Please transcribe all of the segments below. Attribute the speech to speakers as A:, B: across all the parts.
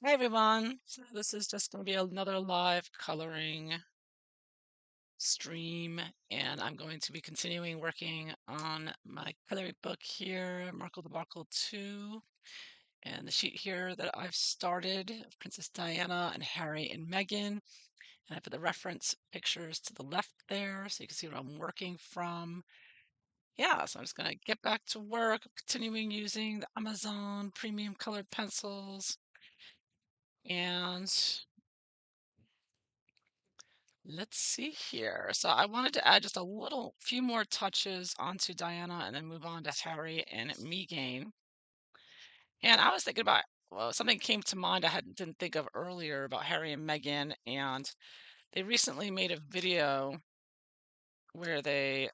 A: Hi everyone. So this is just going to be another live coloring stream, and I'm going to be continuing working on my coloring book here, Markle Debacle II, and the sheet here that I've started, of Princess Diana and Harry and Meghan, and I put the reference pictures to the left there so you can see what I'm working from. Yeah, so I'm just going to get back to work, continuing using the Amazon premium colored pencils, and let's see here. So I wanted to add just a few more touches onto Diana and then move on to Harry and Meghan. And I was thinking about, well, something came to mind didn't think of earlier about Harry and Meghan, and they recently made a video where their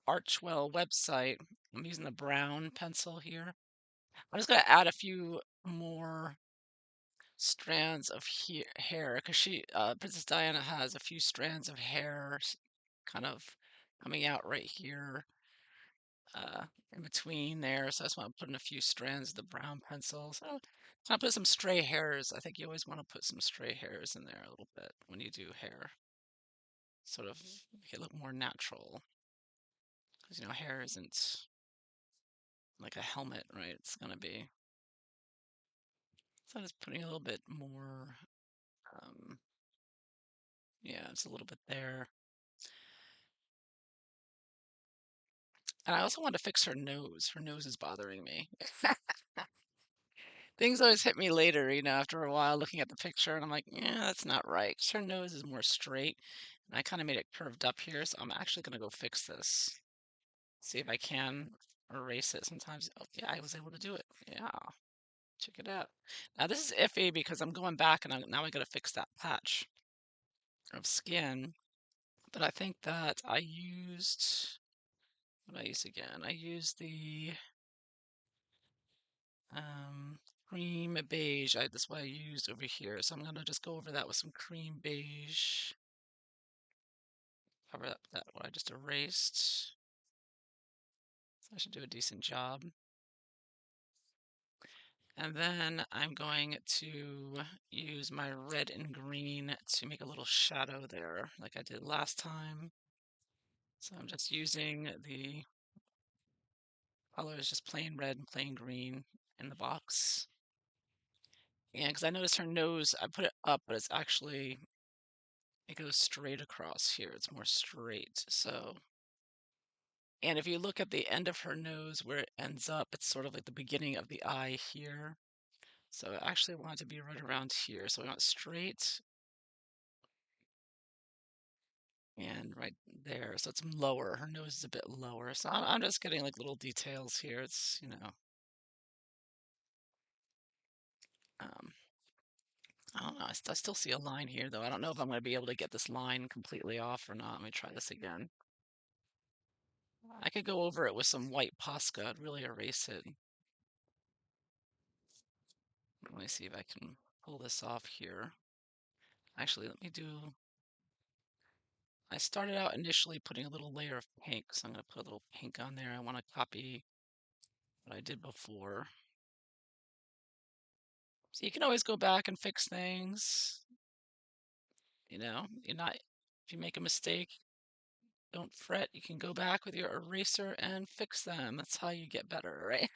A: Archwell website. I'm using the brown pencil here. I'm just going to add a few more strands of hair because Princess Diana has a few strands of hair kind of coming out right here uh, in between there. So I just want to put in a few strands of the brown pencil. So I put some stray hairs. I think you always want to put some stray hairs in there a little bit when you do hair. Sort of make it look more natural. Because, hair isn't like a helmet, right? It's going to be. So I'm just putting a little bit more. Um, yeah, it's a little bit there. And I also want to fix her nose. Her nose is bothering me. Things always hit me later, after a while looking at the picture, and I'm like, yeah, that's not right. 'Cause her nose is more straight, and I kind of made it curved up here, so I'm actually going to go fix this. See if I can erase it sometimes. Oh, yeah, I was able to do it. Yeah, check it out. Now, this is iffy because I'm going back, and now I got to fix that patch of skin. But I think that I used, what did I use again? I used the Um, cream beige. That's what I used over here. So I'm gonna just go over that with some cream beige. Cover up that what I just erased. So I should do a decent job. And then I'm going to use my red and green to make a little shadow there, like I did last time. So I'm just using the colors, just plain red and plain green in the box. And because I noticed her nose, I put it up, but it goes straight across here. It's more straight. And if you look at the end of her nose where it ends up, it's sort of like the beginning of the eye here. So I actually want it to be right around here. So we want straight and right there. So it's lower. Her nose is a bit lower. So I'm just getting like little details here. Um, I don't know. I still see a line here though. I don't know if I'm going to be able to get this line completely off or not. Let me try this again. I could go over it with some white Posca. I'd really erase it. Let me see if I can pull this off here. Actually, I started out initially putting a little layer of pink, so I'm going to put a little pink on there. I want to copy what I did before. So you can always go back and fix things. If you make a mistake, don't fret. You can go back with your eraser and fix them. That's how you get better, right?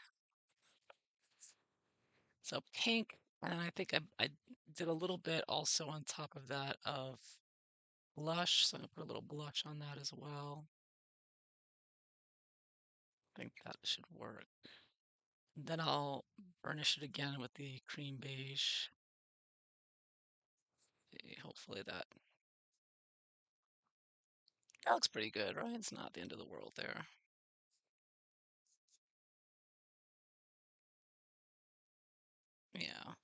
A: So pink, and I think I did a little bit also on top of that of blush, so I'm gonna put a little blush on that as well. I think that should work. And then I'll burnish it again with the cream beige. Hopefully that looks pretty good, right? It's not the end of the world there. Yeah,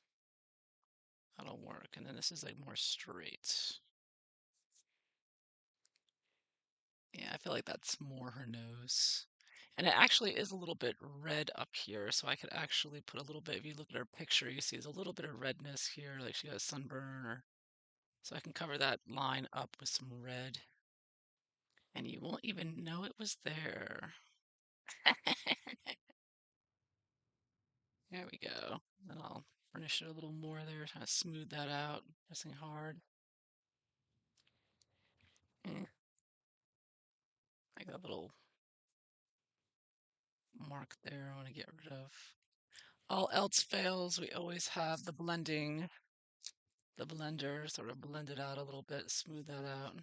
A: that'll work. And then this is like more straight. Yeah, I feel like that's more her nose. And it actually is a little bit red up here, so I could actually put a little bit, if you look at her picture, you see there's a little bit of redness here, like she got a sunburn, so I can cover that line up with some red, and you won't even know it was there. There we go. Then I'll finish it a little more there, kind of smooth that out, pressing hard. Mm, like that little mark there I want to get rid of. All else fails, we always have the blending, the blender, sort of blend it out a little bit, smooth that out.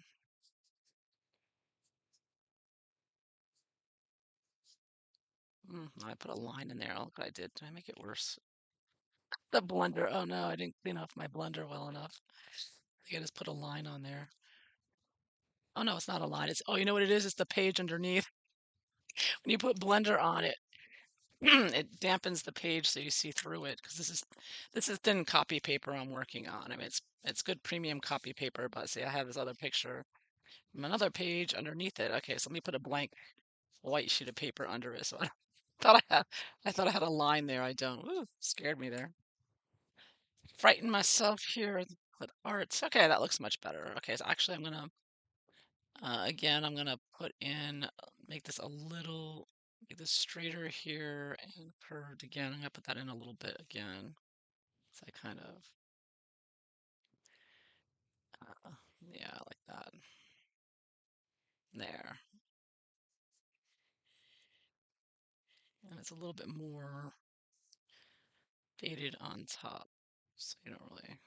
A: I put a line in there. Look what I did. Did I make it worse? The blender. Oh no, I didn't clean off my blender well enough. I think I just put a line on there. Oh no, it's not a line. It's, oh, you know what it is? It's the page underneath. When you put blender on it, it dampens the page so you see through it, because this is thin copy paper I'm working on. I mean, it's good premium copy paper, but see, I have this other picture from another page underneath it. Okay, so let me put a blank white sheet of paper under it. So I thought I had a line there. I don't. Ooh, scared me there. Frightened myself here with arts. Okay, that looks much better. Okay, so actually I'm gonna again I'm gonna put in make this a little make this straighter here and curved again. I'm gonna put that in a little bit again. So I kind of uh, yeah, like that. There. And it's a little bit more faded on top. So you don't really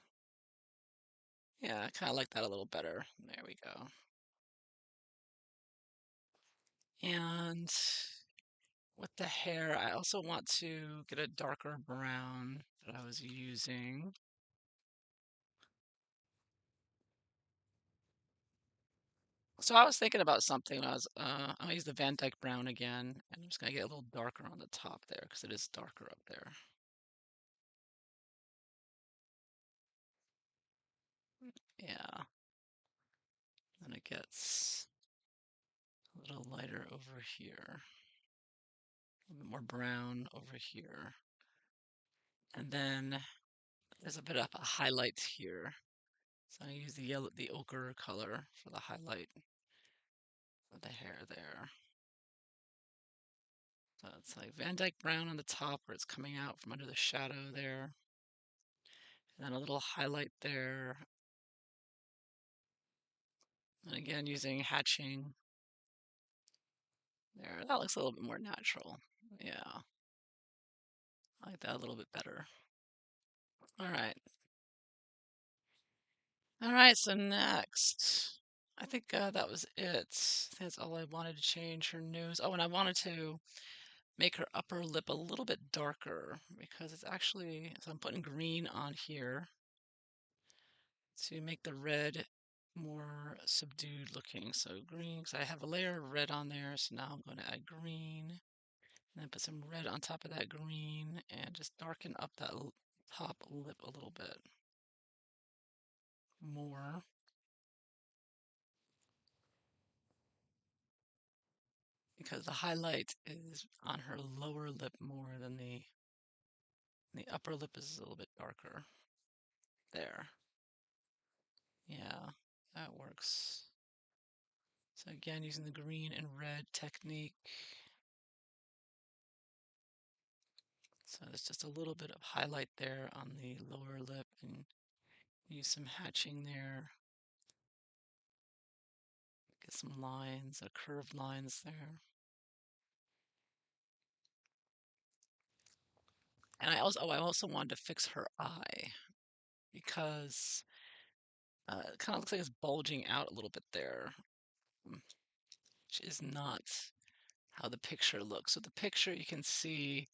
A: yeah, I kinda like that a little better. There we go. And with the hair, I also want to get a darker brown that I was using. So I was thinking about something. I'm gonna use the Van Dyke brown again, and I'm just gonna get a little darker on the top there because it is darker up there. Yeah, then it gets a little lighter over here, a little bit more brown over here, and then there's a bit of a highlight here. So I use the yellow, the ochre color for the highlight of the hair there. So it's like Van Dyke brown on the top where it's coming out from under the shadow there. And then a little highlight there. And again, using hatching there. That looks a little bit more natural. Yeah, I like that a little bit better. All right. All right, so next. I think that was it. I think that's all I wanted to change her nose. Oh, and I wanted to make her upper lip a little bit darker because it's actually, so I'm putting green on here to make the red more subdued looking. So green, because I have a layer of red on there, so now I'm going to add green. And then put some red on top of that green and just darken up that top lip a little bit more. Because the highlight is on her lower lip more than the upper lip is a little bit darker. There. Yeah, that works. So again, using the green and red technique. So there's just a little bit of highlight there on the lower lip and use some hatching there. Get some lines, curved lines there. And I also wanted to fix her eye because it kind of looks like it's bulging out a little bit there, which is not how the picture looks. So the picture, you can see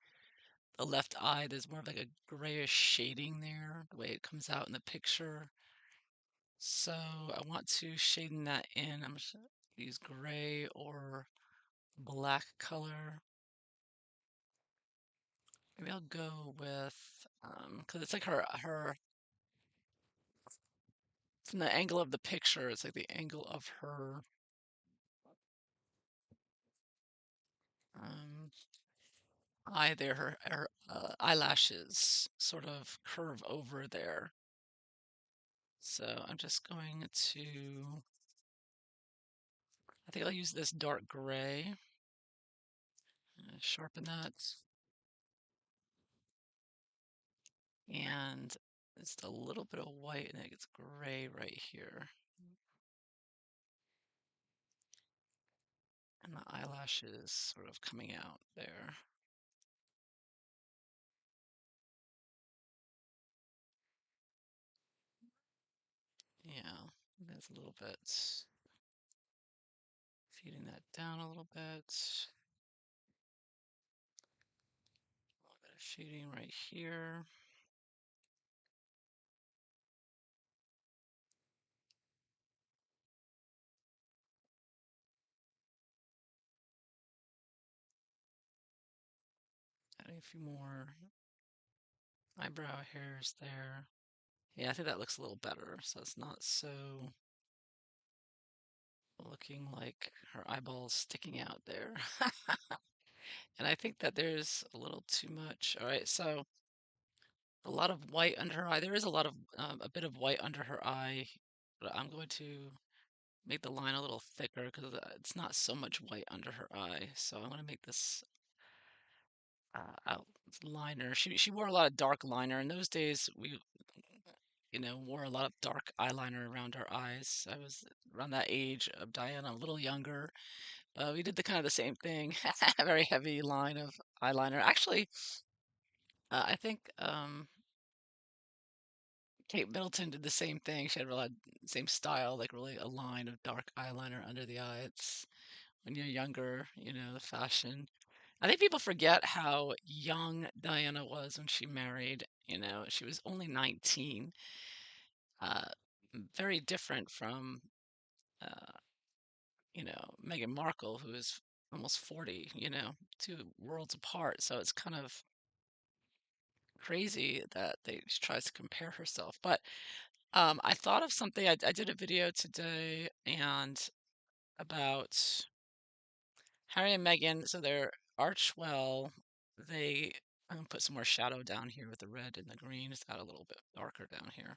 A: the left eye, there's more of like a grayish shading there, the way it comes out in the picture. So I want to shading that in. I'm just gonna use gray or black color. Maybe I'll go with, because it's like her, from the angle of the picture, it's like the angle of her um, eye there, her eyelashes sort of curve over there. So I'm just going to, I think I'll use this dark gray, sharpen that. And just a little bit of white, and it gets gray right here. And the eyelashes sort of coming out there. Yeah, that's a little bit. Feeding that down a little bit. A little bit of shading right here. Adding a few more eyebrow hairs there. Yeah, I think that looks a little better, so it's not so looking like her eyeballs sticking out there. And I think that there's a little too much. All right, so a lot of white under her eye. There is a bit of white under her eye, but I'm going to make the line a little thicker because it's not so much white under her eye. So I'm going to make this out liner. She wore a lot of dark liner. In those days, we wore a lot of dark eyeliner around our eyes. I was around that age of Diana, a little younger. We did the kind of the same thing, a very heavy line of eyeliner. Actually, I think Kate Middleton did the same thing. She had a lot same style, like really a line of dark eyeliner under the eye. It's when you're younger, the fashion. I think people forget how young Diana was when she married. She was only 19. Uh, Very different from uh, Meghan Markle, who is almost 40, two worlds apart. So it's kind of crazy that she tries to compare herself. But I thought of something. I did a video today and about Harry and Meghan. So they're Archwell. They I'm gonna put some more shadow down here with the red and the green. It's got a little bit darker down here.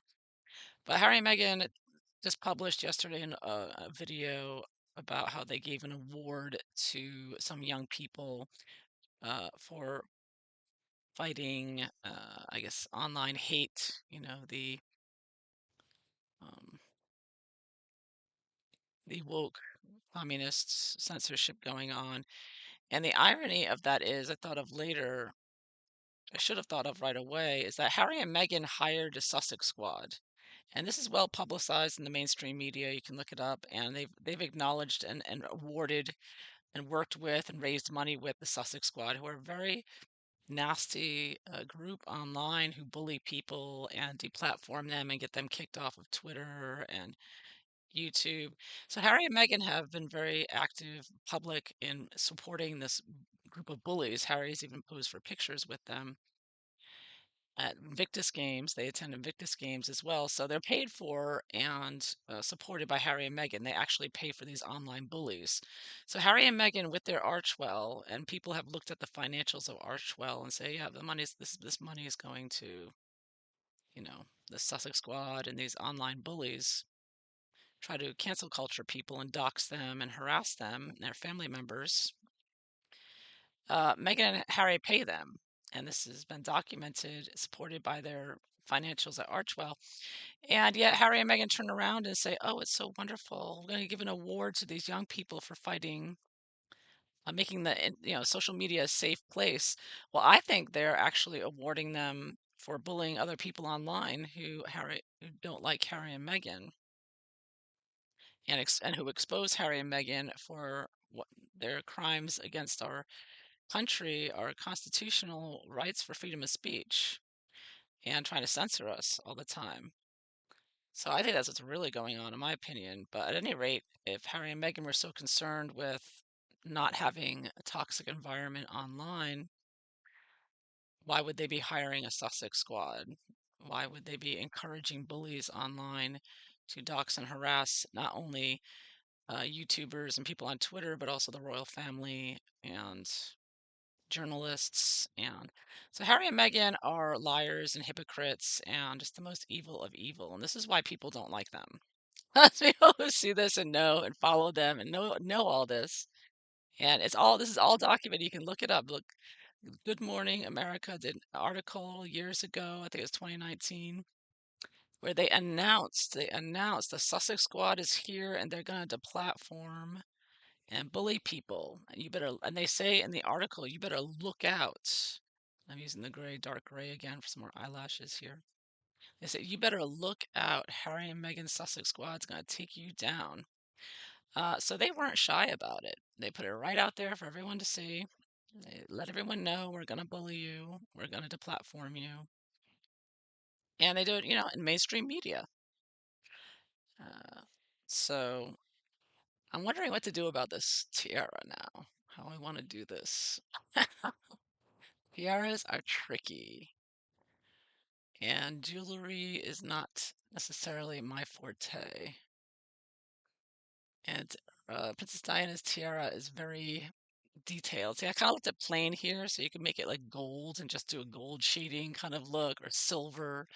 A: But Harry and Meghan just published yesterday a video about how they gave an award to some young people for fighting, I guess, online hate. Um, the woke communist censorship going on. And the irony of that is, I thought of later, I should have thought of right away, is that Harry and Meghan hired a Sussex Squad. And this is well publicized in the mainstream media. You can look it up, and they've acknowledged and awarded and worked with and raised money with the Sussex Squad, who are a very nasty group online who bully people and deplatform them and get them kicked off of Twitter and YouTube. So Harry and Meghan have been very active, public in supporting this group of bullies. Harry's even posed for pictures with them at Invictus Games. They attend Invictus Games as well. So they're paid for and supported by Harry and Meghan. They actually pay for these online bullies. So Harry and Meghan with their Archwell, and people have looked at the financials of Archwell and say, yeah, the money's this money is going to, the Sussex Squad and these online bullies try to cancel culture people and dox them and harass them and their family members. Meghan and Harry pay them, and this has been documented, supported by their financials at Archwell. And yet Harry and Meghan turn around and say, "Oh, it's so wonderful. We're going to give an award to these young people for fighting, making the social media a safe place." Well, I think they're actually awarding them for bullying other people online who don't like Harry and Meghan and who expose Harry and Meghan for what their crimes against our country, our constitutional rights for freedom of speech, and trying to censor us all the time. So I think that's what's really going on, in my opinion. But at any rate, if Harry and Meghan were so concerned with not having a toxic environment online, why would they be hiring a Sussex Squad? Why would they be encouraging bullies online to dox and harass not only YouTubers and people on Twitter, but also the royal family and journalists? And so Harry and Meghan are liars and hypocrites and just the most evil of evil. And this is why people don't like them. People who see this and know and follow them and know all this. And this is all documented. You can look it up. Look, Good Morning America did an article years ago, I think it was 2019, where they announced the Sussex Squad is here and they're going to deplatform and bully people. And they say in the article, you better look out. I'm using the dark gray again for some more eyelashes here. They say, you better look out. Harry and Meghan's Sussex Squad's going to take you down. So they weren't shy about it. They put it right out there for everyone to see. They let everyone know we're going to bully you, we're going to deplatform you. And they do it, in mainstream media. Uh, so I'm wondering what to do about this tiara now. How I want to do this. Tiaras are tricky, and jewelry is not necessarily my forte. And Princess Diana's tiara is very detailed. See, I kind of left it plain here, so you can make it like gold and just do a gold shading kind of look, or silver.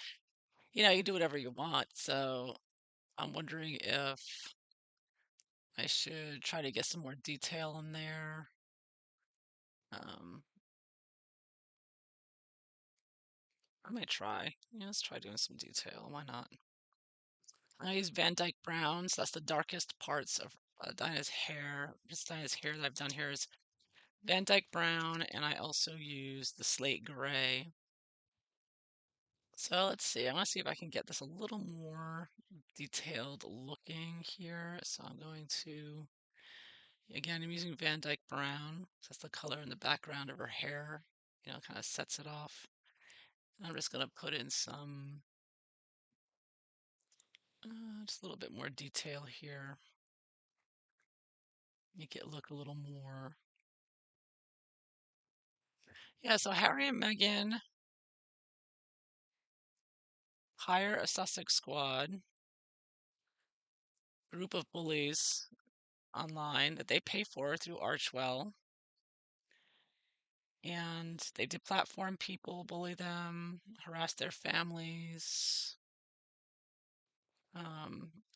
A: You do whatever you want. So I'm wondering if I should try to get some more detail in there. Um, I might try. Yeah, let's try doing some detail. Why not? I use Van Dyke Browns. That's the darkest parts of Dinah's hair. Just Dinah's hair that I've done here is Van Dyke Brown, and I also use the Slate Gray. So let's see. I want to see if I can get this a little more detailed looking here. So I'm going to, again, I'm using Van Dyke Brown. That's the color in the background of her hair. Kind of sets it off. And I'm just going to put in some, just a little bit more detail here. Make it look a little more. Yeah, so Harry and Meghan hire a Sussex Squad, group of bullies online that they pay for through Archwell, and they deplatform people, bully them, harass their families.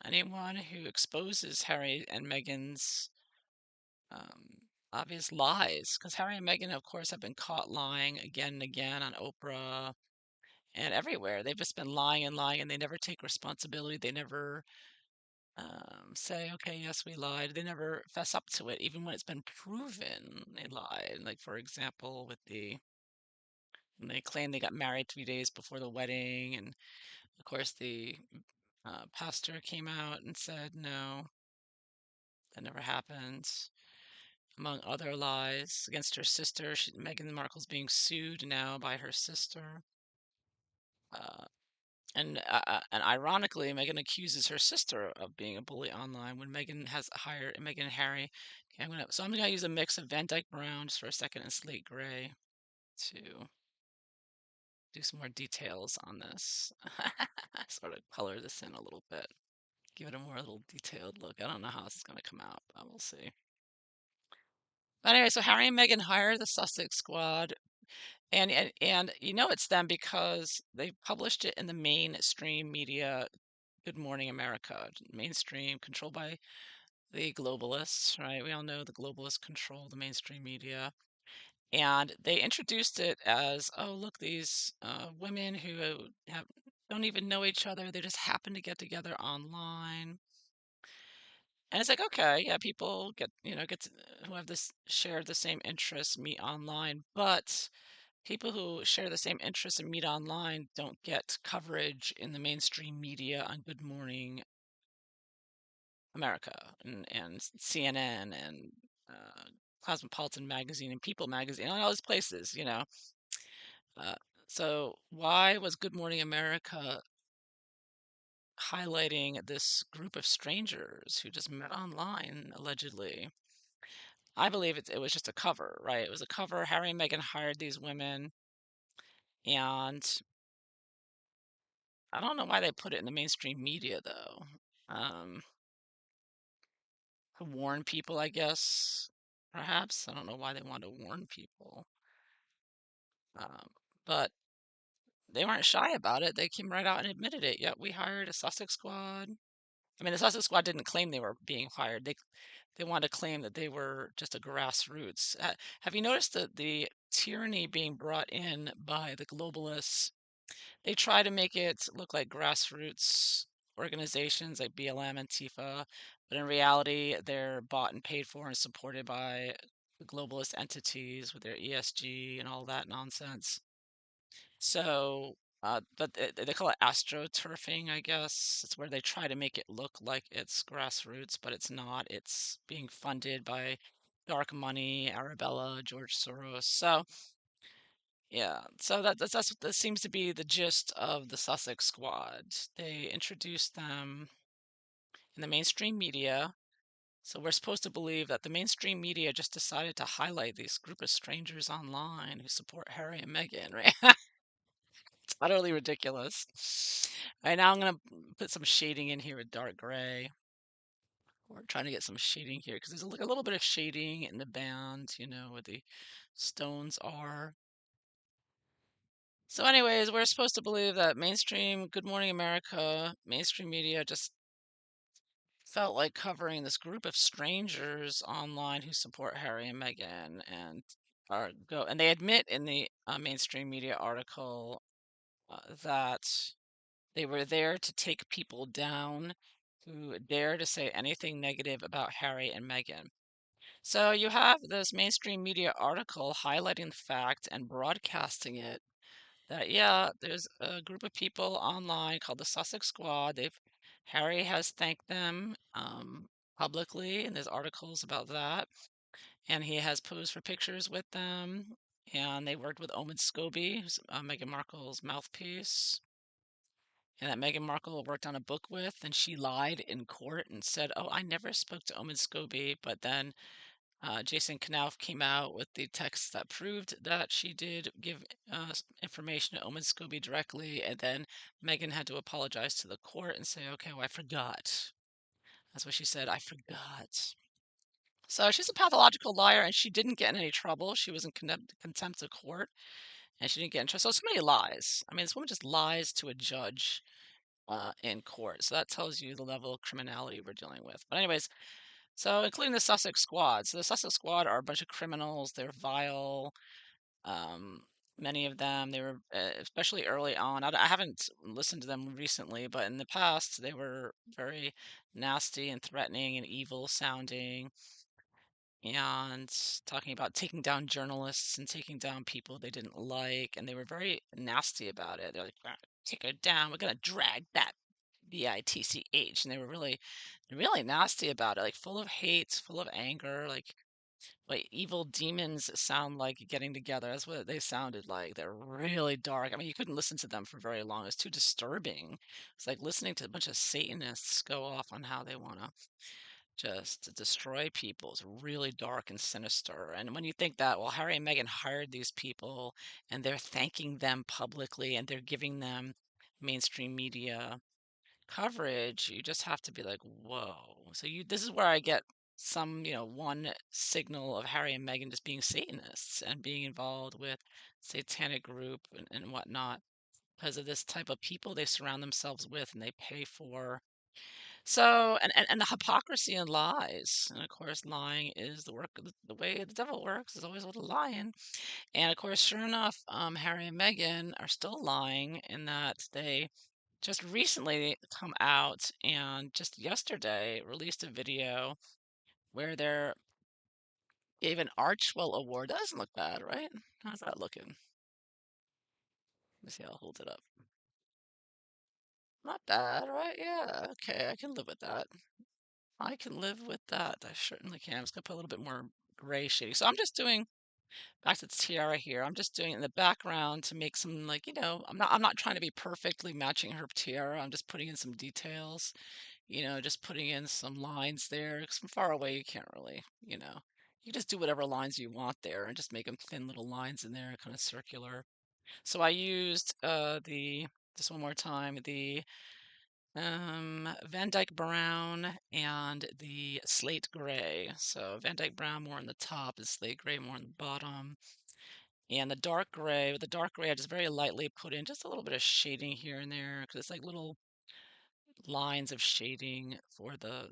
A: Anyone who exposes Harry and Meghan's obvious lies, because Harry and Meghan, of course, have been caught lying again and again on Oprah and everywhere. They've just been lying and lying, and they never take responsibility. They never say, okay, yes, we lied. They never fess up to it, even when it's been proven they lied. Like, for example, when they claim they got married 3 days before the wedding, and of course the pastor came out and said, no, that never happened. Among other lies against her sister, Meghan Markle's being sued now by her sister. Uh, and ironically, Meghan accuses her sister of being a bully online when Meghan has hired Meghan and Harry. Okay, I'm gonna use a mix of Van Dyke Brown just for a second and Slate Gray to do some more details on this. Sort of color this in a little bit, give it a more little detailed look. I don't know how this is gonna come out, but we'll see. But anyway, so Harry and Meghan hire the Sussex Squad, and it's them because they published it in the mainstream media. Good Morning America, mainstream, controlled by the globalists, right? We all know the globalists control the mainstream media. And they introduced it as, oh, look, these women who don't even know each other, they just happen to get together online. And it's like, okay, yeah, people who have this share the same interests meet online, but people who share the same interests and meet online don't get coverage in the mainstream media on Good Morning America and CNN and Cosmopolitan magazine and People magazine, all those places. Uh, so why was Good Morning America highlighting this group of strangers who just met online, allegedly? I believe it was just a cover, right? It was a cover. Harry and Meghan hired these women, and I don't know why they put it in the mainstream media, though. Um, to warn people, I guess, perhaps. I don't know why they want to warn people. Um, but they weren't shy about it. They came right out and admitted it. Yep, we hired a Sussex Squad. I mean, the Sussex Squad didn't claim they were being hired. they wanted to claim that they were just a grassroots. Have you noticed that the tyranny being brought in by the globalists? They try to make it look like grassroots organizations like BLM and Tifa, but in reality, they're bought and paid for and supported by the globalist entities with their ESG and all that nonsense. So, but they call it astroturfing, I guess. It's where they try to make it look like it's grassroots, but it's not. It's being funded by dark money, Arabella, George Soros. So, yeah, so that's what that seems to be the gist of the Sussex Squad. They introduced them in the mainstream media. So we're supposed to believe that the mainstream media just decided to highlight this group of strangers online who support Harry and Meghan, right? It's utterly ridiculous. All right, now I'm gonna put some shading in here with dark gray. We're trying to get some shading here because there's like a little bit of shading in the band, where the stones are. So, anyways, we're supposed to believe that mainstream Good Morning America, mainstream media just felt like covering this group of strangers online who support Harry and Meghan and they admit in the mainstream media article that they were there to take people down who dare to say anything negative about Harry and Meghan. So you have this mainstream media article highlighting the fact and broadcasting it that yeah, there's a group of people online called the Sussex Squad. Harry has thanked them publicly, and there's articles about that. And he has posed for pictures with them. And they worked with Omid Scobie, who's Meghan Markle's mouthpiece, and that Meghan Markle worked on a book with, and she lied in court and said, "Oh, I never spoke to Omid Scobie," but then Jason Knauf came out with the text that proved that she did give information to Omen Scobie directly, and then Megan had to apologize to the court and say, "Okay, well, I forgot." That's what she said. I forgot. So she's a pathological liar, and she didn't get in any trouble. She was in contempt of court, and she didn't get in trouble. So many lies. I mean, this woman just lies to a judge in court. So that tells you the level of criminality we're dealing with. But anyways, so including the Sussex Squad. So the Sussex Squad are a bunch of criminals. They're vile. Um, Many of them, they were especially early on. I haven't listened to them recently, but in the past, they were very nasty and threatening and evil sounding, and talking about taking down journalists and taking down people they didn't like, and they were very nasty about it. They're like, "We're gonna take her down. We're gonna drag that bitch," and they were really nasty about it, like full of hate, full of anger, like evil demons sound like getting together. That's what they sounded like. They're really dark. I mean, you couldn't listen to them for very long. It's too disturbing. It's like listening to a bunch of Satanists go off on how they want to just destroy people. It's really dark and sinister. And when you think that, well, Harry and Meghan hired these people and they're thanking them publicly and they're giving them mainstream media coverage, you just have to be like, whoa. So this is where I get some, one signal of Harry and Meghan just being Satanists and being involved with satanic group and whatnot because of this type of people they surround themselves with and they pay for. So and the hypocrisy and lies. And of course, lying is the work of the way the devil works is always with a lying. And of course, sure enough, Harry and Meghan are still lying in that they just recently come out and just yesterday released a video where they're gave an Archwell Award. That doesn't look bad, right? How's that looking? Let me see, I'll hold it up. Not bad, right? Yeah, okay, I can live with that. I can live with that. I certainly can. I'm just gonna put a little bit more gray shading. So I'm just doing back to the tiara here. I'm just doing it in the background to make some like, I'm not trying to be perfectly matching her tiara. I'm just putting in some details. Just putting in some lines there. 'Cause from far away, you can't really, you just do whatever lines you want there and just make them thin little lines in there, kind of circular. So I used just one more time, the Van Dyke Brown and the Slate Gray. So Van Dyke Brown more on the top, and Slate Gray more on the bottom. And the dark gray, with the dark gray, I just very lightly put in just a little bit of shading here and there because it's like little lines of shading for the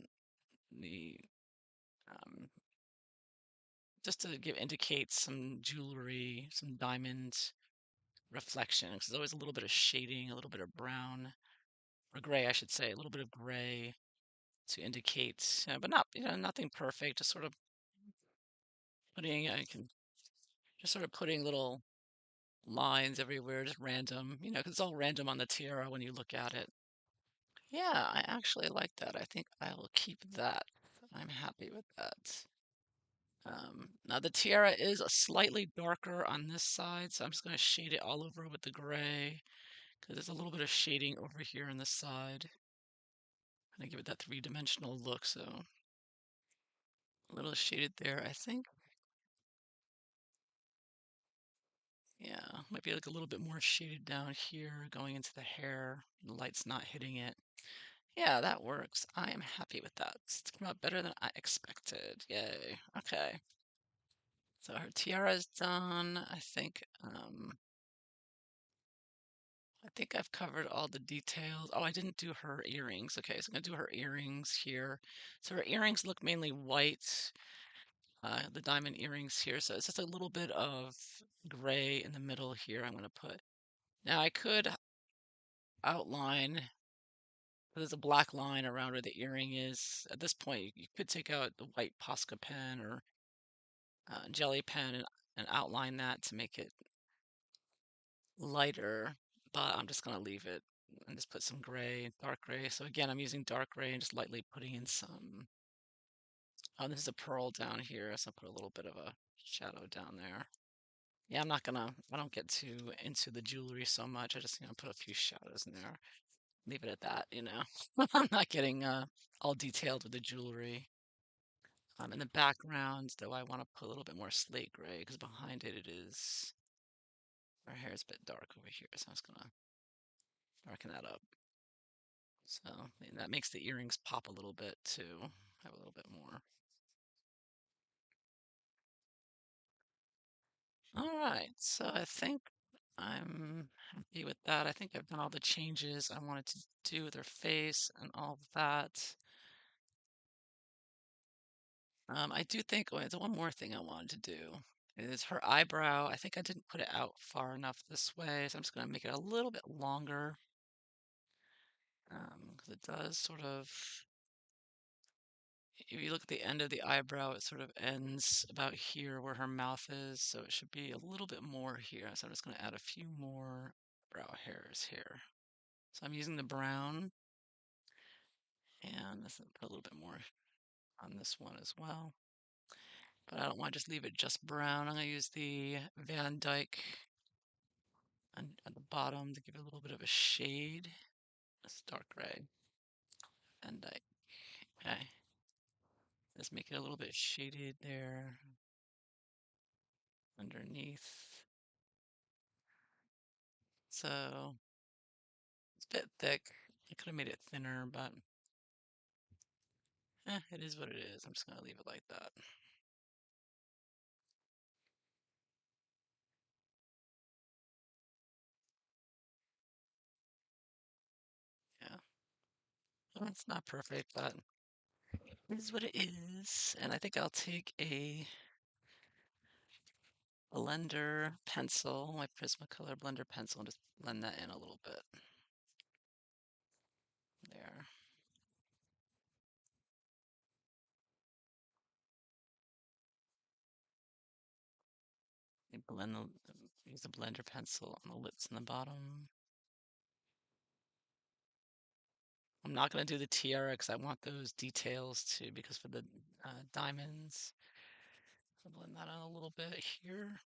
A: um, just to give indicate some jewelry, some diamond reflection. 'Cause there's always a little bit of shading, a little bit of brown or gray, I should say, a little bit of gray to indicate, but not, nothing perfect. Just sort of putting, I can just sort of putting little lines everywhere, just random, 'cause it's all random on the tiara when you look at it. Yeah, I actually like that. I think I will keep that. I'm happy with that. Now the tiara is a slightly darker on this side, so I'm just going to shade it all over with the gray because there's a little bit of shading over here on the side. Kind of give it that three-dimensional look, so a little shaded there, I think. Yeah, might be like a little bit more shaded down here going into the hair. The light's not hitting it. Yeah, that works. I am happy with that. It's come out better than I expected. Yay. Okay. So her tiara is done. I think I've covered all the details. Oh, I didn't do her earrings. Okay, so I'm gonna do her earrings here. So her earrings look mainly white, the diamond earrings here. So it's just a little bit of gray in the middle here I'm gonna put. Now I could outline, there's a black line around where the earring is. At this point, you could take out the white Posca pen or jelly pen and outline that to make it lighter, but I'm just going to leave it and just put some gray, dark gray. So again, I'm using dark gray and just lightly putting in some, oh, this is a pearl down here, so I'll put a little bit of a shadow down there. Yeah, I don't get too into the jewelry so much. I just, put a few shadows in there. Leave it at that. I'm not getting all detailed with the jewelry. In the background, though, I want to put a little bit more slate gray because behind it, it is, our hair is a bit dark over here, so I'm just gonna darken that up. So and that makes the earrings pop a little bit too. Have a little bit more. All right, so I think I'm happy with that. I think I've done all the changes I wanted to do with her face and all of that. I do think, oh, there's one more thing I wanted to do. Is her eyebrow. I think I didn't put it out far enough this way, so I'm just going to make it a little bit longer. Because it does sort of, if you look at the end of the eyebrow, it sort of ends about here where her mouth is, so it should be a little bit more here. So I'm just going to add a few more brow hairs here. So I'm using the brown, and let's put a little bit more on this one as well. But I don't want to just leave it just brown. I'm going to use the Van Dyke at the bottom to give it a little bit of a shade. This dark gray. Van Dyke. Okay. Let's make it a little bit shaded there underneath. So it's a bit thick. I could have made it thinner, but it is what it is. I'm just going to leave it like that. Yeah. Well, it's not perfect, but it is what it is. And I think I'll take a blender pencil, my Prismacolor blender pencil, and just blend that in a little bit. There. You blend the, use the blender pencil on the lips and the bottom. I'm not going to do the tiara because I want those details too, because for the diamonds, I'll blend that out a little bit here.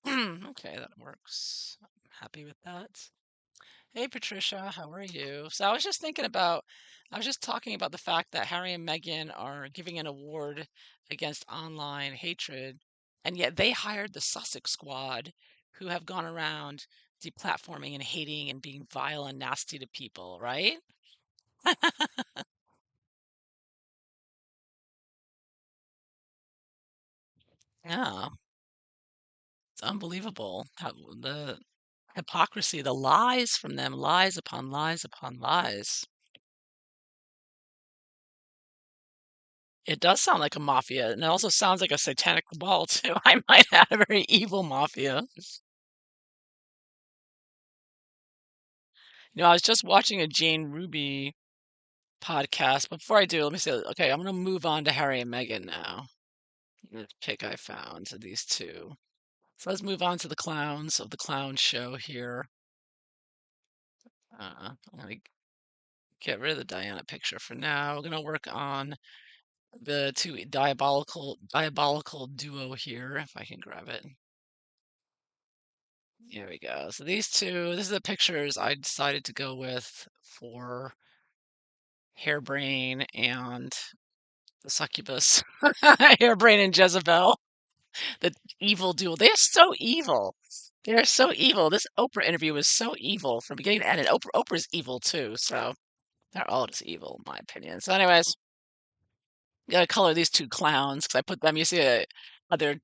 A: Okay, that works. I'm happy with that. Hey Patricia, how are you? So I was just talking about the fact that Harry and Meghan are giving an award against online hatred, and yet they hired the Sussex Squad, who have gone around deplatforming and hating and being vile and nasty to people, right? Yeah, it's unbelievable how the hypocrisy, the lies from them, lies upon lies upon lies. It does sound like a mafia, and it also sounds like a satanic cabal too. I might have a very evil mafia. I was just watching a Jane Ruby podcast. Before I do, let me say, okay, I'm gonna move on to Harry and Meghan now. The pick I found, so these two. So let's move on to the clowns of the clown show here. I'm gonna get rid of the Diana picture for now. We're gonna work on the two diabolical duo here, if I can grab it. Here we go. So these two, this is the pictures I decided to go with for Hairbrain and the succubus. Hairbrain and Jezebel, the evil duo. They're so evil. They're so evil. This Oprah interview was so evil from beginning to end. And Oprah's evil too. So they're all just evil, in my opinion. So, anyways, gotta color these two clowns because I put them. You see how they're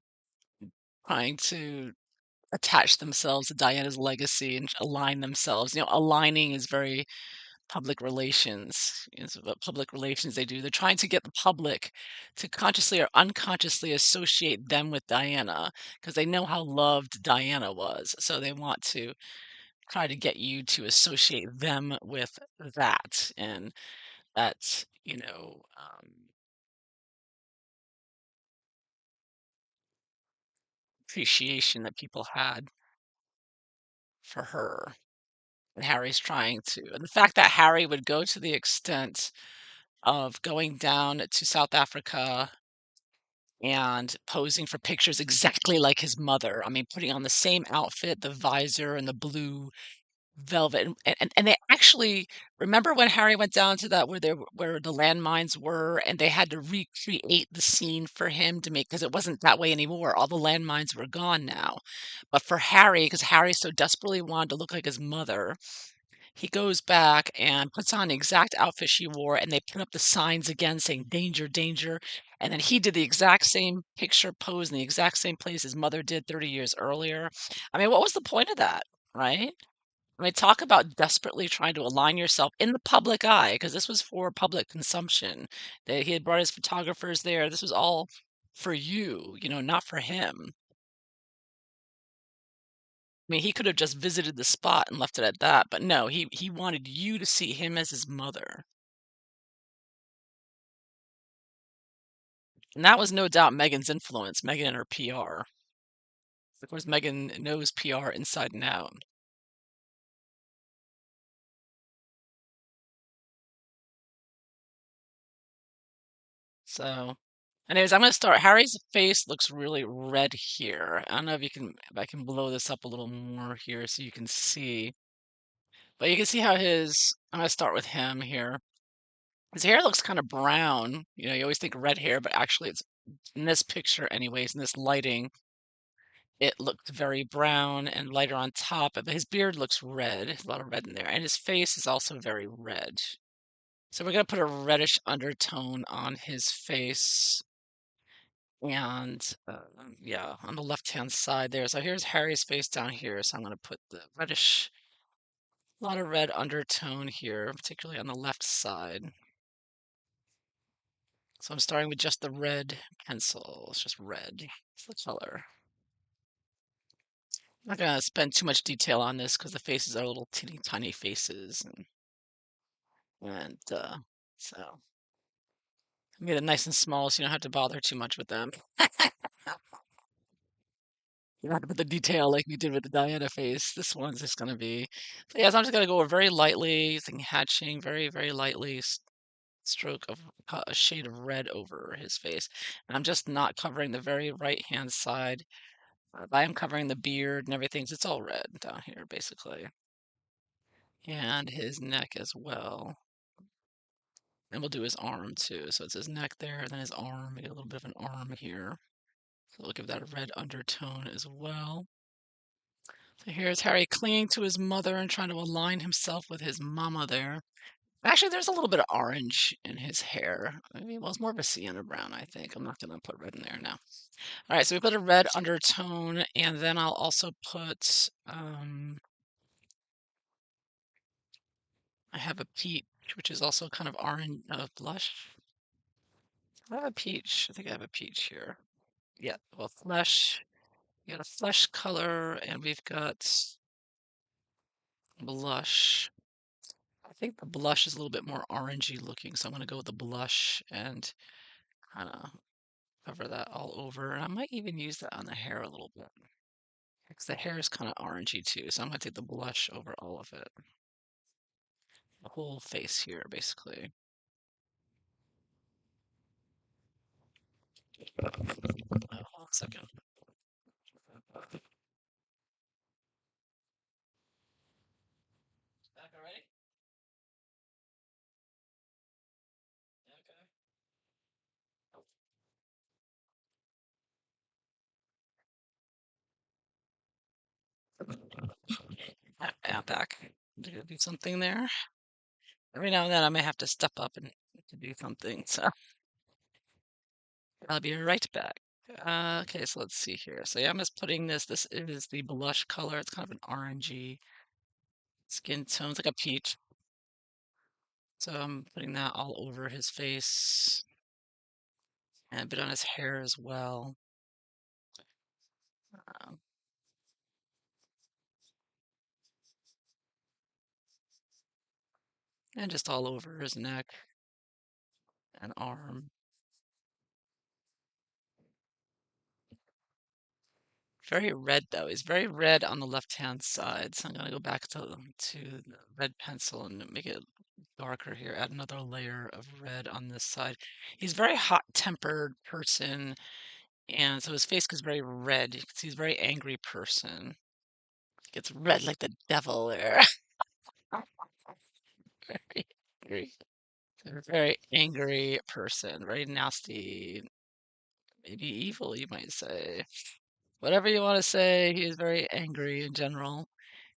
A: trying to attach themselves to Diana's legacy and align themselves. Aligning is very public relations. It's what public relations they do. They're trying to get the public to consciously or unconsciously associate them with Diana because they know how loved Diana was. So they want to try to get you to associate them with that. And that's, appreciation that people had for her. And Harry's trying to. And the fact that Harry would go to the extent of going down to South Africa and posing for pictures exactly like his mother. I mean, putting on the same outfit, the visor and the blue velvet, and they actually remember when Harry went down to that where the landmines were, and they had to recreate the scene for him to make because it wasn't that way anymore. All the landmines were gone now, but for Harry, because Harry so desperately wanted to look like his mother, he goes back and puts on the exact outfit she wore, and they put up the signs again saying "Danger, danger." And then he did the exact same picture pose in the exact same place his mother did 30 years earlier. I mean, what was the point of that, right? I mean, talk about desperately trying to align yourself in the public eye, because this was for public consumption. He had brought his photographers there. This was all for you, not for him. I mean, he could have just visited the spot and left it at that, but no, he wanted you to see him as his mother. And that was no doubt Megan's influence, Megan and her PR. Of course, Megan knows PR inside and out. So, anyways, I'm gonna start. Harry's face looks really red here. I don't know if I can blow this up a little more here so you can see. But you can see how I'm gonna start with him here. His hair looks kind of brown. You always think red hair, but actually it's in this picture anyways, in this lighting, it looked very brown and lighter on top, but his beard looks red. There's a lot of red in there, and his face is also very red. So we're gonna put a reddish undertone on his face, and yeah, on the left-hand side there. So here's Harry's face down here. So I'm gonna put the reddish, a lot of red undertone here, particularly on the left side. So I'm starting with just the red pencil. It's just red. It's the color. I'm not gonna spend too much detail on this because the faces are little teeny tiny faces, and so I made it nice and small so you don't have to bother too much with them. You don't have to put the detail like we did with the Diana face. This one's just gonna be. So yes, I'm just gonna go very lightly, using hatching, very, very lightly stroke of a shade of red over his face. And I'm just not covering the very right hand side. I am covering the beard and everything. So it's all red down here, basically. And his neck as well. And we'll do his arm too. So it's his neck there, then his arm, maybe a little bit of an arm here. So we'll give that a red undertone as well. So here's Harry clinging to his mother and trying to align himself with his mama there. Actually, there's a little bit of orange in his hair. Maybe, well, it's more of a sienna brown, I think. I'm not going to put red in there now. All right, so we put a red undertone, and then I'll also put, I have a peach, which is also kind of orange blush. I have a peach. I think I have a peach here. Yeah, well, flesh. We got a flesh color, and we've got blush. I think the blush is a little bit more orangey looking, so I'm going to go with the blush and kind of cover that all over. And I might even use that on the hair a little bit because the hair is kind of orangey too. So I'm going to take the blush over all of it, the whole face here, basically. Hold on a second. Back already? Okay. I'm back. Do something there. Every now and then I may have to step up and to do something, so I'll be right back. Okay, so let's see here. So yeah, I'm just putting this. This is the blush color. It's kind of an orangey skin tone. It's like a peach. So I'm putting that all over his face and a bit on his hair as well. Um, and just all over his neck and arm. Very red though. He's very red on the left-hand side. So I'm gonna go back to the red pencil and make it darker here. Add another layer of red on this side. He's a very hot-tempered person, and so his face gets very red. You can see he's a very angry person. Gets red like the devil there. Very angry. A very angry person, very nasty, maybe evil, you might say. Whatever you want to say, he is very angry in general.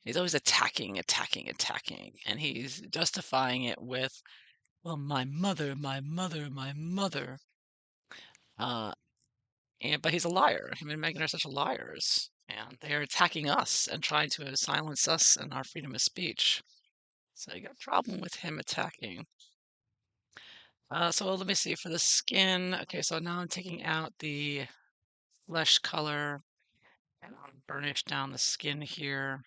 A: He's always attacking, attacking, attacking, and he's justifying it with, well, my mother, my mother, my mother. Uh, but he's a liar. Him and Megan are such liars, and they are attacking us and trying to silence us and our freedom of speech. So you got a problem with him attacking. So let me see for the skin. Okay, so now I'm taking out the flesh color and I'll burnish down the skin here,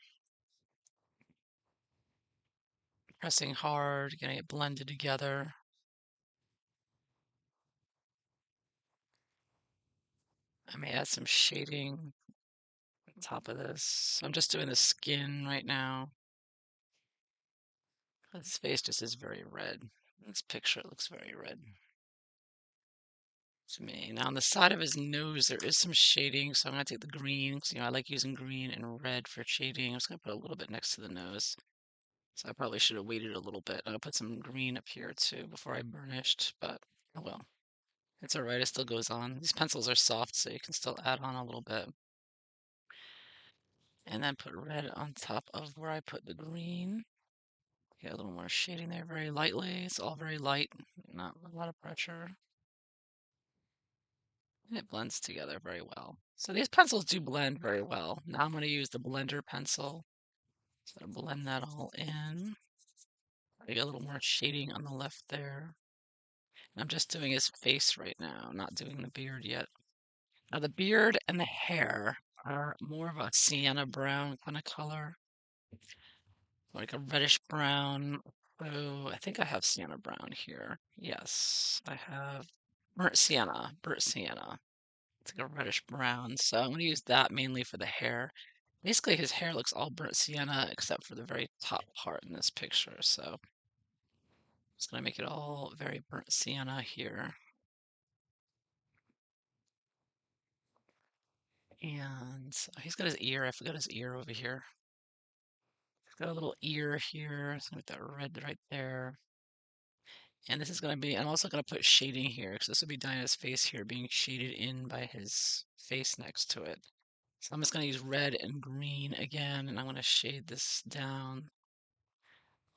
A: pressing hard, getting it blended together. I may add some shading on top of this. I'm just doing the skin right now. His face just is very red. This picture looks very red to me. Now on the side of his nose, there is some shading, so I'm gonna take the green, because I like using green and red for shading. I'm just gonna put a little bit next to the nose. So I probably should have waited a little bit. I'll put some green up here too before I burnished, but oh well. It's all right, it still goes on. These pencils are soft, so you can still add on a little bit. And then put red on top of where I put the green. Get a little more shading there very lightly. It's all very light, not a lot of pressure. And it blends together very well. So these pencils do blend very well. Now I'm going to use the blender pencil. So blend that all in. I get a little more shading on the left there. I'm just doing his face right now, not doing the beard yet. Now the beard and the hair are more of a sienna brown kind of color, like a reddish brown. So I think I have sienna brown here. Yes, I have burnt sienna, burnt sienna. It's like a reddish brown. So I'm going to use that mainly for the hair. Basically, his hair looks all burnt sienna except for the very top part in this picture. So I'm just going to make it all very burnt sienna here. And he's got his ear. I forgot his ear over here. He's got a little ear here. So with that red right there. And this is going to be, I'm also going to put shading here because this will be Dinah's face here being shaded in by his face next to it. So I'm just going to use red and green again, and I'm going to shade this down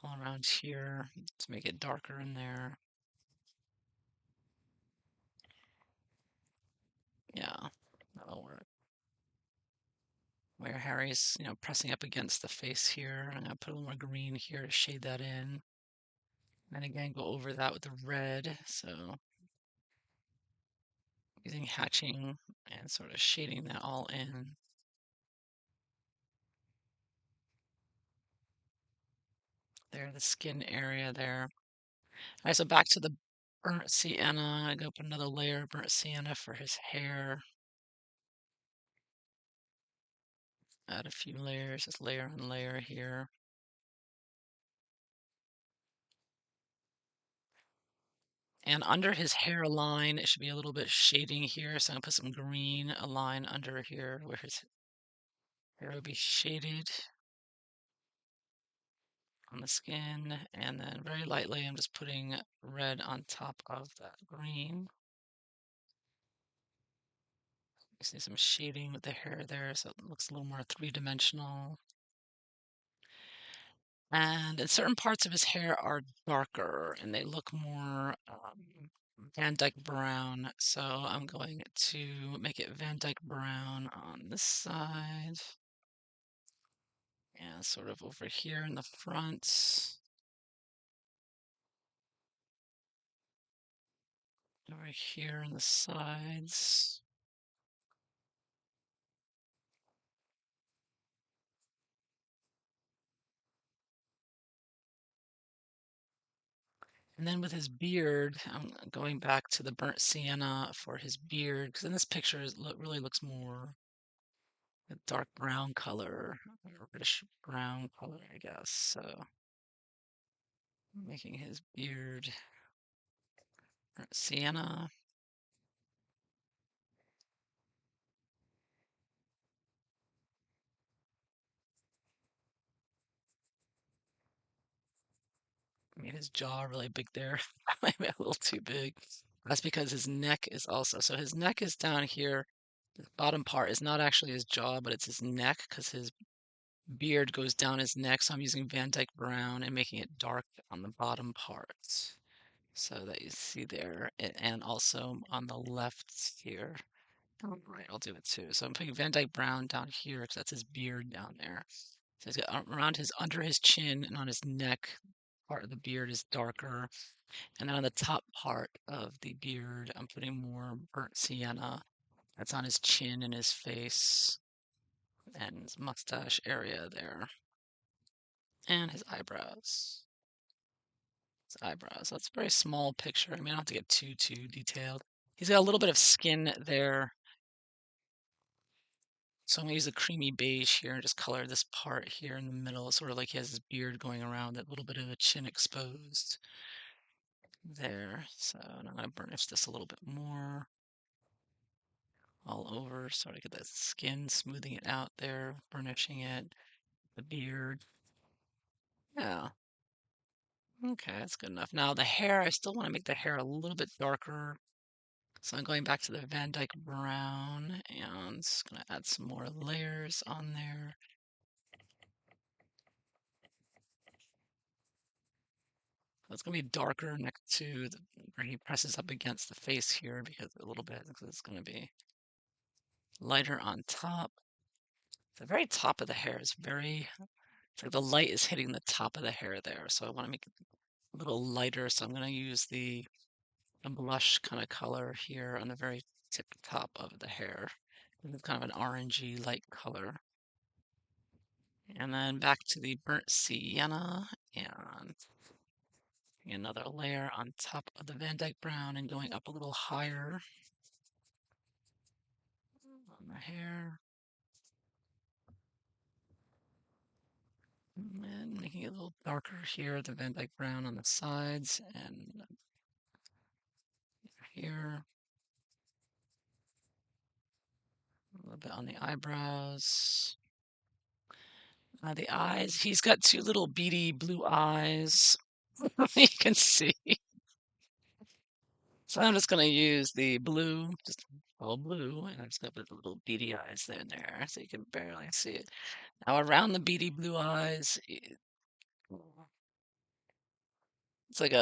A: all around here to make it darker in there. Yeah, that'll work. Where Harry's, pressing up against the face here. I'm gonna put a little more green here to shade that in. And again, go over that with the red. So using hatching and sort of shading that all in. There, the skin area there. All right, so back to the burnt sienna. I go up another layer of burnt sienna for his hair. Add a few layers, just layer on layer here. And under his hairline, it should be a little bit shading here. So I'm gonna put some green, a line under here where his hair will be shaded on the skin. And then very lightly, I'm just putting red on top of that green. Just need some shading with the hair there so it looks a little more three-dimensional. And in certain parts of his hair are darker and they look more Van Dyke brown. So I'm going to make it Van Dyke brown on this side and sort of over here in the front, over here in the sides. And then with his beard, I'm going back to the burnt sienna for his beard because in this picture it really looks more a dark brown color, or reddish brown color, I guess. So making his beard burnt sienna. Made his jaw really big there. Maybe a little too big. That's because his neck is also, so his neck is down here. The bottom part is not actually his jaw, but it's his neck because his beard goes down his neck. So I'm using Van Dyke brown and making it dark on the bottom part. So that you see there, and also on the left here. Oh, right, I'll do it too. So I'm putting Van Dyke brown down here because that's his beard down there. So he's got around his under his chin and on his neck, part of the beard is darker. And then on the top part of the beard, I'm putting more burnt sienna. That's on his chin and his face and his mustache area there. And his eyebrows. His eyebrows. That's a very small picture. I mean, I don't have to get too detailed. He's got a little bit of skin there. So I'm gonna use a creamy beige here and just color this part here in the middle, sort of like he has his beard going around, that little bit of the chin exposed there. So and I'm gonna burnish this a little bit more all over, sort of get that skin, smoothing it out there, burnishing it, the beard. Yeah, okay, that's good enough. Now the hair, I still want to make the hair a little bit darker. So I'm going back to the Van Dyke brown and just gonna add some more layers on there. It's gonna be darker next to where he presses up against the face here because a little bit because it's gonna be lighter on top. The very top of the hair is very, so the light is hitting the top of the hair there. So I want to make it a little lighter. So I'm gonna use the blush kind of color here on the very tip top of the hair. It's kind of an orangey light color. And then back to the burnt sienna and another layer on top of the Van Dyke brown and going up a little higher on the hair. And making it a little darker here, the Van Dyke brown on the sides and here. A little bit on the eyebrows. The eyes, he's got two little beady blue eyes. You can see. So I'm just going to use the blue, just all blue, and I'm just going to put the little beady eyes there in there so you can barely see it. Now around the beady blue eyes, it's like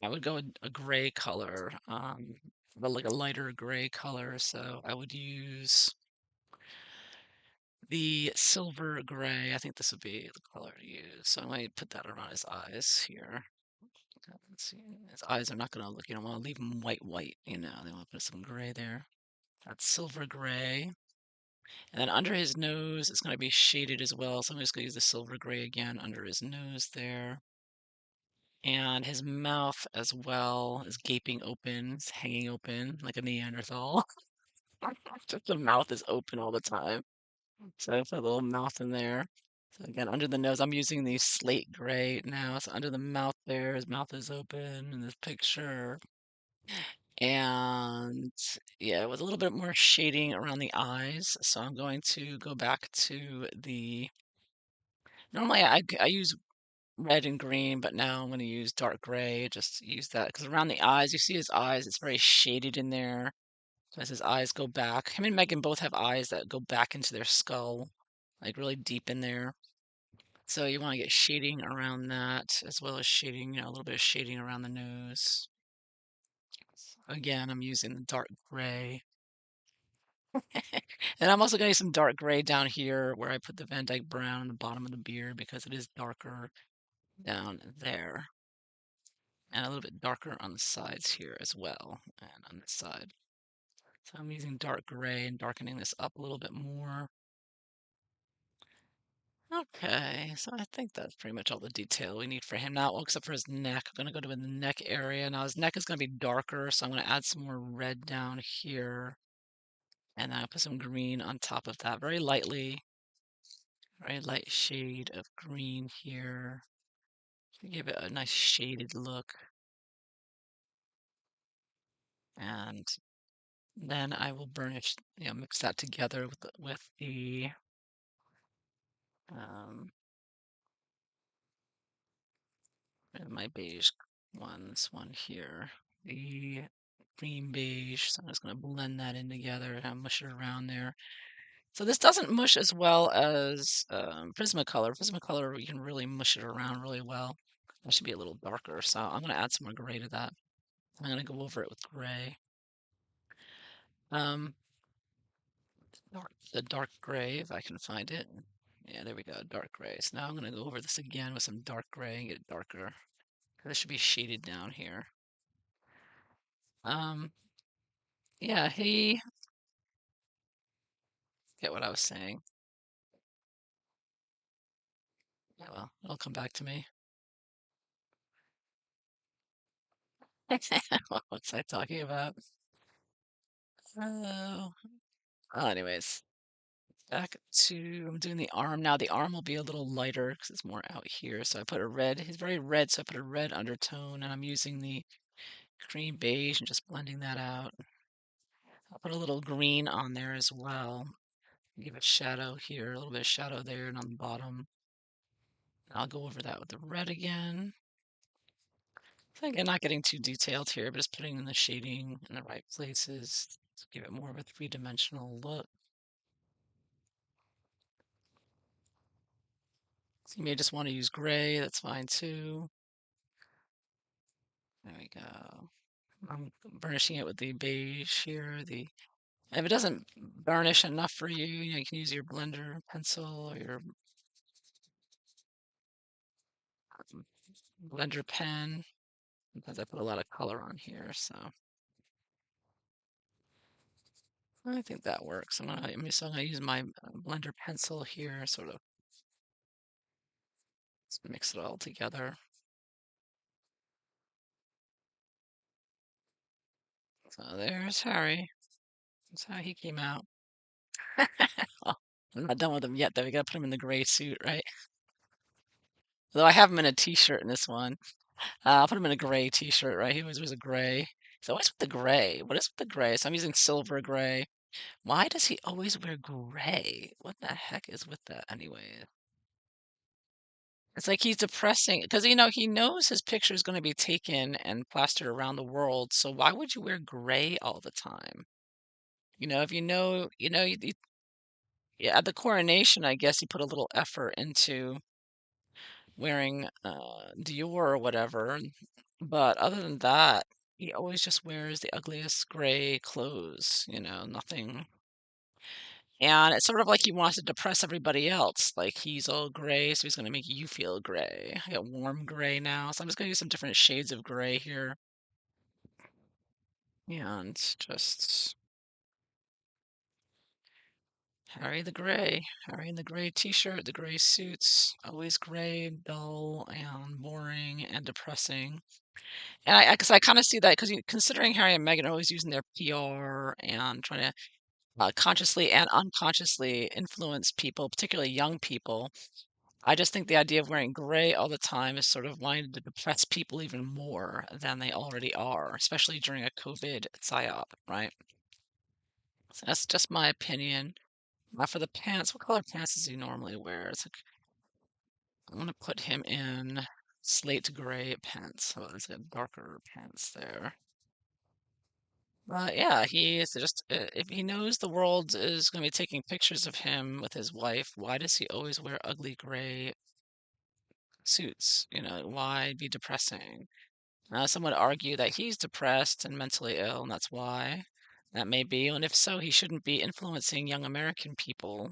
A: I would go a gray color, but like a lighter gray color. So I would use the silver gray. I think this would be the color to use. So I might put that around his eyes here. see, his eyes are not gonna look, you don't wanna leave them white, they wanna put some gray there. That's silver gray. And then under his nose, it's gonna be shaded as well, so I'm just gonna use the silver gray again under his nose there. And his mouth as well is gaping open, it's hanging open like a Neanderthal. Just the mouth is open all the time. So I put a little mouth in there. So again, under the nose, I'm using the slate gray now. So under the mouth there, his mouth is open in this picture. And yeah, with a little bit more shading around the eyes. So I'm going to go back to normally I use red and green, but now I'm going to use dark gray. Just use that because around the eyes, you see his eyes, it's very shaded in there. So as his eyes go back, him and Megan both have eyes that go back into their skull, like really deep in there. So you want to get shading around that as well as shading, a little bit of shading around the nose. Again, I'm using the dark gray. And I'm also going to use some dark gray down here where I put the Van Dyke brown on the bottom of the beard because it is darker down there. And a little bit darker on the sides here as well, and on this side. So I'm using dark gray and darkening this up a little bit more. Okay, so I think that's pretty much all the detail we need for him now, well, except for his neck. I'm going to go to the neck area. Now his neck is going to be darker, so I'm going to add some more red down here. And then I'll put some green on top of that, very lightly. Very light shade of green here to give it a nice shaded look. And then I will burnish, mix that together with the um, my beige this one here, the cream beige. So I'm just going to blend that in together and mush it around there. So this doesn't mush as well as Prismacolor. Prismacolor, you can really mush it around really well. That should be a little darker. So I'm going to add some more gray to that. I'm going to go over it with gray. Um, the dark gray, if I can find it. Yeah, there we go, dark gray. So now I'm going to go over this again with some dark gray and get it darker. This should be shaded down here. Um, yeah, get what I was saying. Yeah, well, it'll come back to me. What's I talking about? Oh, anyways, back to, I'm doing the arm now. The arm will be a little lighter because it's more out here. So I put a red, he's very red, so I put a red undertone, and I'm using the cream beige and just blending that out. I'll put a little green on there as well. Give it shadow here, a little bit of shadow there and on the bottom. I'll go over that with the red again. So again, not getting too detailed here, but just putting in the shading in the right places to give it more of a three-dimensional look. So you may just want to use gray, that's fine too. There we go. I'm burnishing it with the beige here. If it doesn't burnish enough for you, you can use your blender pencil or your blender pen. Sometimes I put a lot of color on here, so I think that works. I'm gonna use my blender pencil here, sort of mix it all together. So there's Harry. That's how he came out. Well, I'm not done with him yet, though. We gotta put him in the gray suit, right? Though I have him in a t-shirt in this one. I'll put him in a gray t-shirt, right? He always wears a gray. So what's with the gray? What is with the gray? So I'm using silver gray. Why does he always wear gray? What the heck is with that anyway? It's like he's depressing because he knows his picture is going to be taken and plastered around the world. So why would you wear gray all the time? If yeah, at the coronation, I guess he put a little effort into wearing Dior or whatever. But other than that, he always just wears the ugliest gray clothes, nothing. And it's sort of like he wants to depress everybody else. Like he's all gray, so he's going to make you feel gray. I got warm gray now, so I'm just going to use some different shades of gray here. And just Harry in the gray t-shirt, the gray suits, always gray, dull and boring and depressing. And because I kind of see that because considering Harry and Meghan are always using their PR and trying to consciously and unconsciously influence people, particularly young people. I just think the idea of wearing gray all the time is sort of wanting to depress people even more than they already are, especially during a COVID psyop, right? So that's just my opinion. Now for the pants, what color pants does he normally wear? I'm gonna put him in slate gray pants. So it's a darker pants there. But yeah, he is just if he knows the world is going to be taking pictures of him with his wife, why does he always wear ugly gray suits? Why be depressing? Some would argue that he's depressed and mentally ill, and that's why. That may be, and if so, he shouldn't be influencing young American people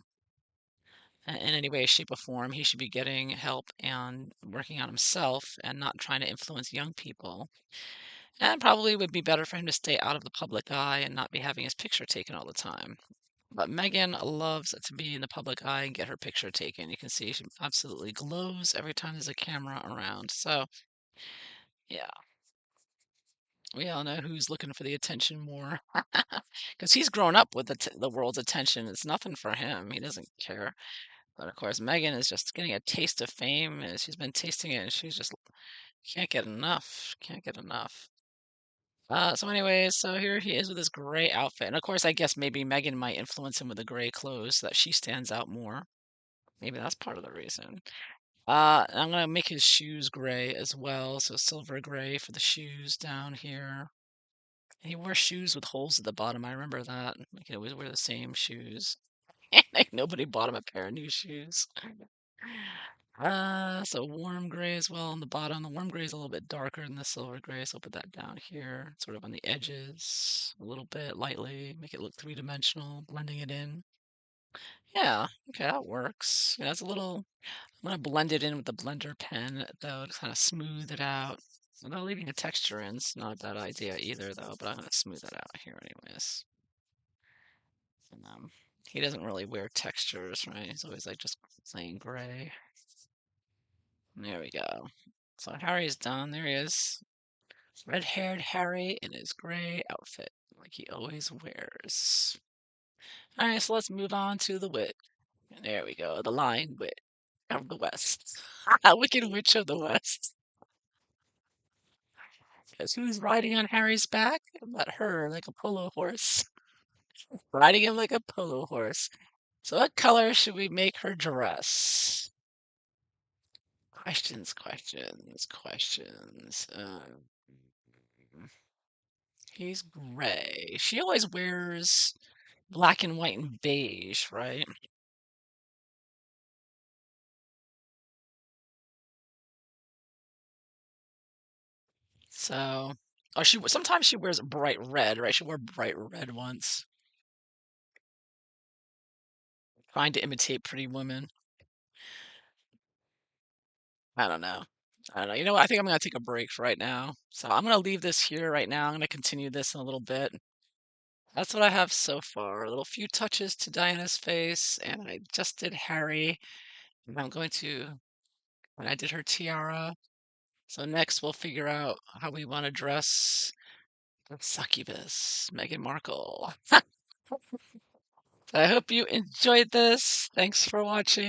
A: in any way, shape, or form. He should be getting help and working on himself and not trying to influence young people. And probably would be better for him to stay out of the public eye and not be having his picture taken all the time. But Megan loves to be in the public eye and get her picture taken. You can see she absolutely glows every time there's a camera around. So, yeah, we all know who's looking for the attention more. Because he's grown up with the world's attention. It's nothing for him. He doesn't care. But of course, Megan is just getting a taste of fame, and she's been tasting it, and she's just can't get enough. Can't get enough. So anyways, so here he is with his gray outfit. And of course, I guess maybe Megan might influence him with the gray clothes so that she stands out more. Maybe that's part of the reason. I'm gonna make his shoes gray as well, so silver gray for the shoes down here. And he wore shoes with holes at the bottom. I remember that. He could always wear the same shoes. Like nobody bought him a pair of new shoes. So warm gray as well on the bottom. The warm gray is a little bit darker than the silver gray, so I'll put that down here, sort of on the edges, a little bit lightly, make it look three-dimensional, blending it in. Yeah, okay, that works. It's a little. I'm gonna blend it in with the blender pen though to kind of smooth it out. Although leaving a texture in is not a bad idea either though, but I'm gonna smooth it out here anyways. And, he doesn't really wear textures, right? He's always like just plain gray. There we go. So Harry's done. There he is. Red-haired Harry in his gray outfit, like he always wears. All right, so let's move on to the wit. There we go, the lying wit of the West. Wicked Witch of the West. Guess who's riding on Harry's back? But her, like a polo horse. Riding him like a polo horse. So what color should we make her dress? Questions, questions, questions. He's gray. She always wears black and white and beige, right? So, oh, sometimes she wears bright red, right? She wore bright red once, trying to imitate Pretty Woman. I don't know. I don't know. You know what? I think I'm gonna take a break for right now. So I'm gonna leave this here right now. I'm gonna continue this in a little bit. That's what I have so far. A little few touches to Diana's face, and I just did Harry. And I'm going to, and I did her tiara. So next we'll figure out how we want to dress the succubus, Meghan Markle. I hope you enjoyed this. Thanks for watching.